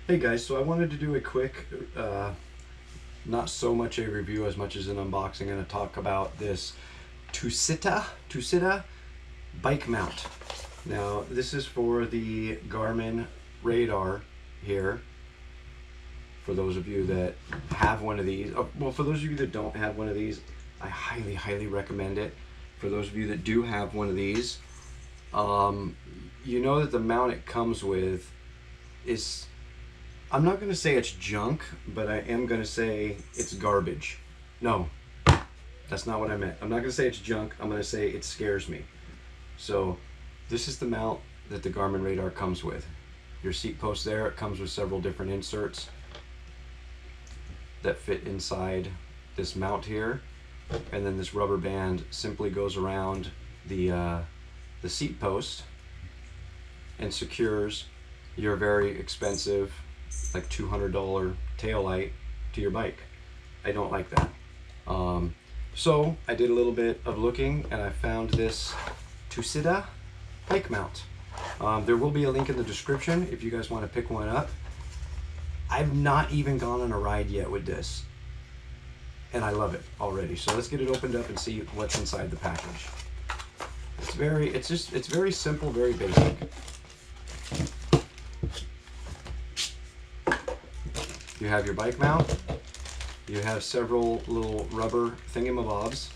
Hey guys, so I wanted to do a quick, not so much a review as much as an unboxing. I'm going to talk about this two-sitta bike mount. Now, this is for the Garmin Radar here. For those of you that have one of these, well, for those of you that don't have one of these, I highly, highly recommend it. For those of you that do have one of these, you know that the mount it comes with is, I'm not going to say it's junk, but I am going to say it's garbage. No, that's not what I meant. I'm not going to say it's junk. I'm going to say it scares me. So this is the mount that the Garmin Radar comes with. Your seat post there, it comes with several different inserts that fit inside this mount here. And then this rubber band simply goes around the seat post and secures your very expensive, like $200 tail light to your bike. I don't like that. So I did a little bit of looking and I found this two-sitta bike mount. There will be a link in the description if you guys want to pick one up. I've not even gone on a ride yet with this, and I love it already. So let's get it opened up and see what's inside the package. It's very simple, very basic. You have your bike mount. You have several little rubber thingamabobs.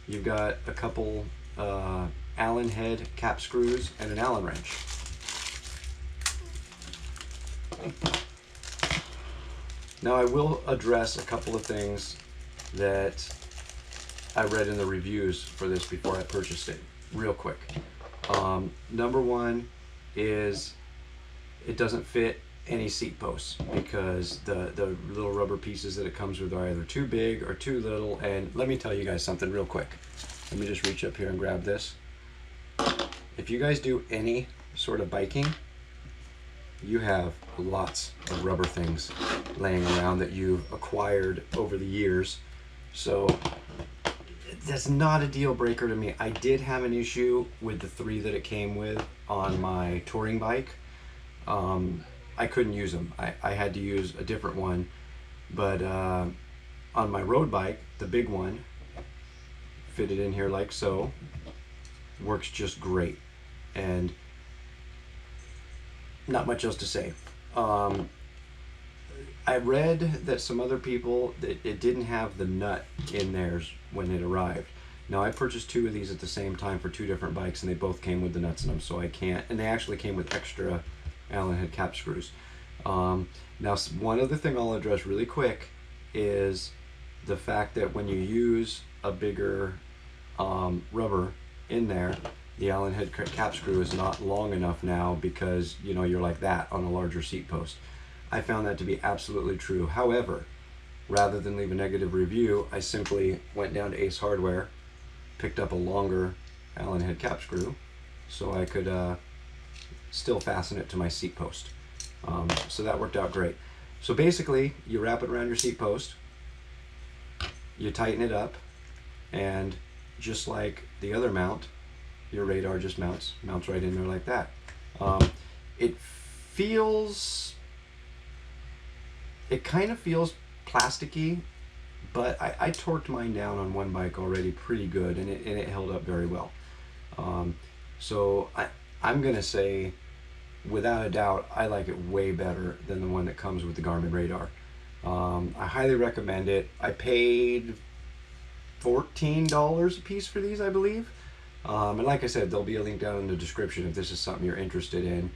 You've got a couple Allen head cap screws and an Allen wrench. Now I will address a couple of things that I read in the reviews for this before I purchased it, real quick. Number one is it doesn't fit any seat posts because the little rubber pieces that it comes with are either too big or too little. And let me tell you guys something real quick. Let me just reach up here and grab this. If you guys do any sort of biking, you have lots of rubber things laying around that you've acquired over the years. So that's not a deal breaker to me. I did have an issue with the three that it came with on my touring bike. I couldn't use them. I had to use a different one. But on my road bike, the big one, fitted in here like so, works just great. And not much else to say. I read that some other people, that it didn't have the nut in theirs when it arrived. Now I purchased two of these at the same time for two different bikes and they both came with the nuts in them, so I can't, and they actually came with extra Allen head cap screws. Now one other thing I'll address really quick is the fact that when you use a bigger rubber in there, the Allen head cap screw is not long enough now because, you know, you're like that on a larger seat post. I found that to be absolutely true. However, rather than leave a negative review, I simply went down to Ace Hardware, picked up a longer Allen head cap screw so I could still fasten it to my seat post. So that worked out great. So basically, you wrap it around your seat post, you tighten it up, and just like the other mount, your Radar just mounts right in there like that. It kind of feels plasticky, but I torqued mine down on one bike already pretty good, and it held up very well. So I'm gonna say, without a doubt, I like it way better than the one that comes with the Garmin Radar. I highly recommend it. I paid $14 a piece for these, I believe. And like I said, there'll be a link down in the description if this is something you're interested in.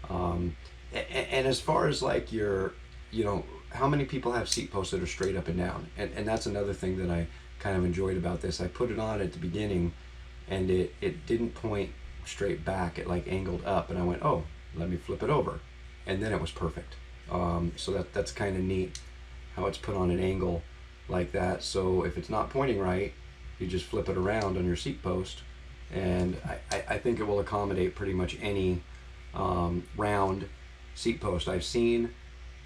And as far as like your, you know, how many people have seat posts that are straight up and down? And that's another thing that I kind of enjoyed about this. I put it on at the beginning and it didn't point straight back, it like angled up, and I went, oh, let me flip it over. And then it was perfect. So that's kind of neat how it's put on an angle like that. So if it's not pointing right, you just flip it around on your seat post, and I think it will accommodate pretty much any round seat post. I've seen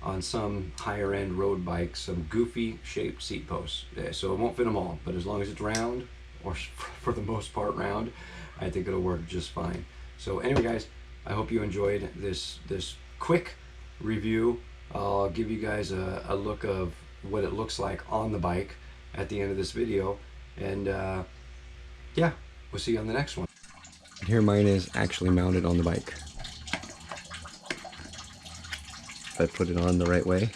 on some higher end road bikes some goofy shaped seat posts, so it won't fit them all, but as long as it's round, or for the most part round, I think it'll work just fine. So anyway guys, I hope you enjoyed this quick review I'll give you guys a look of what it looks like on the bike at the end of this video, and yeah, we'll see you on the next one. Here mine is actually mounted on the bike. If I put it on the right way.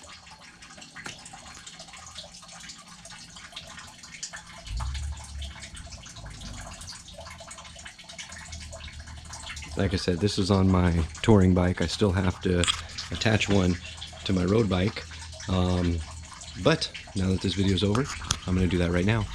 Like I said, this is on my touring bike. I still have to attach one to my road bike. But now that this video is over, I'm going to do that right now.